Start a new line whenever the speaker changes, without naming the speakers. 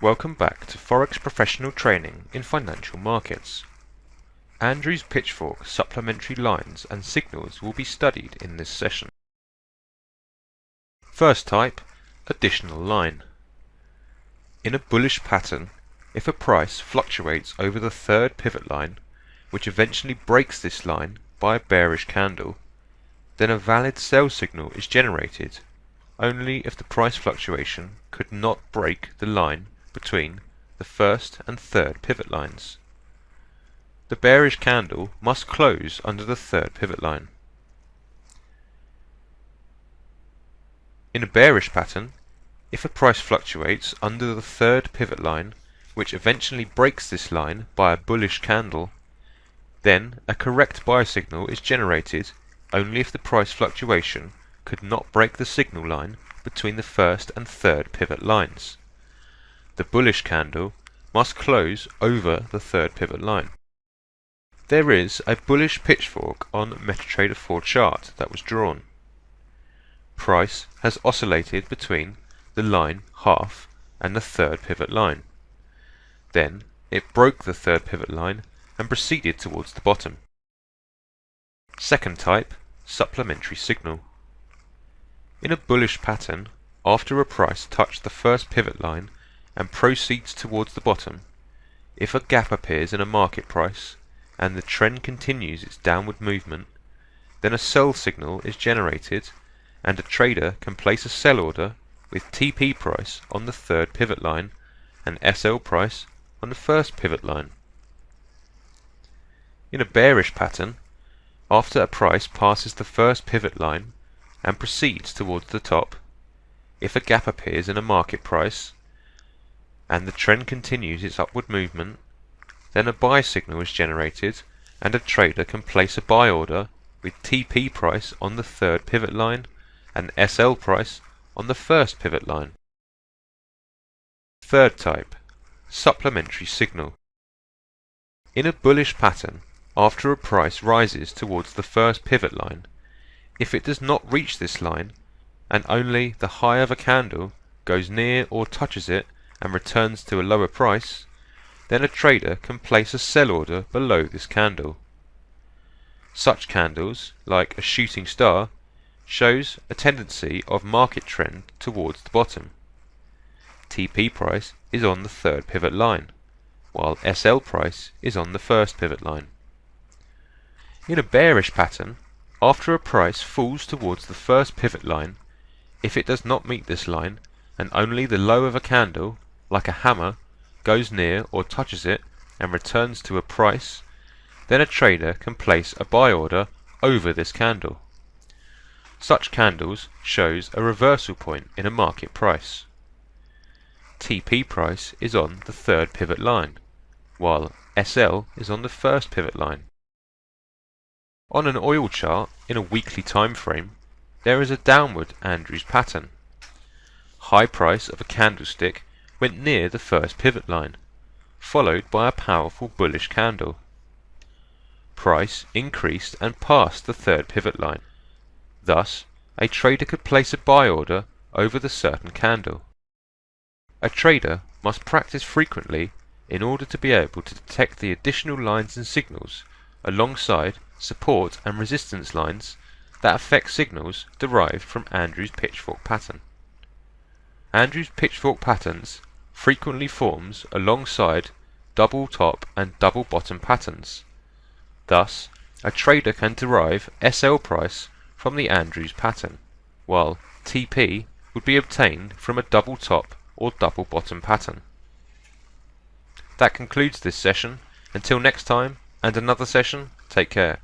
Welcome back to Forex Professional Training in Financial Markets. Andrew's Pitchfork supplementary lines and signals will be studied in this session. First type, additional line. In a bullish pattern, if a price fluctuates over the third pivot line, which eventually breaks this line by a bearish candle, then a valid sell signal is generated only if the price fluctuation could not break the line between the first and third pivot lines. The bearish candle must close under the third pivot line. In a bearish pattern, if a price fluctuates under the third pivot line, which eventually breaks this line by a bullish candle, then a correct buy signal is generated only if the price fluctuation could not break the signal line between the first and third pivot lines. The bullish candle must close over the third pivot line. There is a bullish pitchfork on MetaTrader 4 chart that was drawn. Price has oscillated between the line half and the third pivot line. Then it broke the third pivot line and proceeded towards the bottom. Second type, supplementary signal. In a bullish pattern, after a price touched the first pivot line and proceeds towards the bottom, if a gap appears in a market price and the trend continues its downward movement, then a sell signal is generated and a trader can place a sell order with TP price on the third pivot line and SL price on the first pivot line. In a bearish pattern, after a price passes the first pivot line and proceeds towards the top, if a gap appears in a market price and the trend continues its upward movement, then a buy signal is generated and a trader can place a buy order with TP price on the third pivot line and SL price on the first pivot line. Third type, supplementary signal. In a bullish pattern, after a price rises towards the first pivot line, if it does not reach this line and only the high of a candle goes near or touches it and returns to a lower price, then a trader can place a sell order below this candle. Such candles, like a shooting star, shows a tendency of market trend towards the bottom. TP price is on the third pivot line, while SL price is on the first pivot line. In a bearish pattern, after a price falls towards the first pivot line, if it does not meet this line and only the low of a candle, like a hammer, goes near or touches it and returns to a price, then a trader can place a buy order over this candle. Such candles shows a reversal point in a market price. TP price is on the third pivot line, while SL is on the first pivot line. On an oil chart in a weekly time frame, there is a downward Andrews pattern. High price of a candlestick went near the first pivot line, followed by a powerful bullish candle. Price increased and passed the third pivot line. Thus, a trader could place a buy order over the certain candle. A trader must practice frequently in order to be able to detect the additional lines and signals alongside support and resistance lines that affect signals derived from Andrew's Pitchfork pattern. Andrew's Pitchfork patterns frequently forms alongside double top and double bottom patterns. Thus, a trader can derive SL price from the Andrews pattern, while TP would be obtained from a double top or double bottom pattern. That concludes this session. Until next time and another session, take care.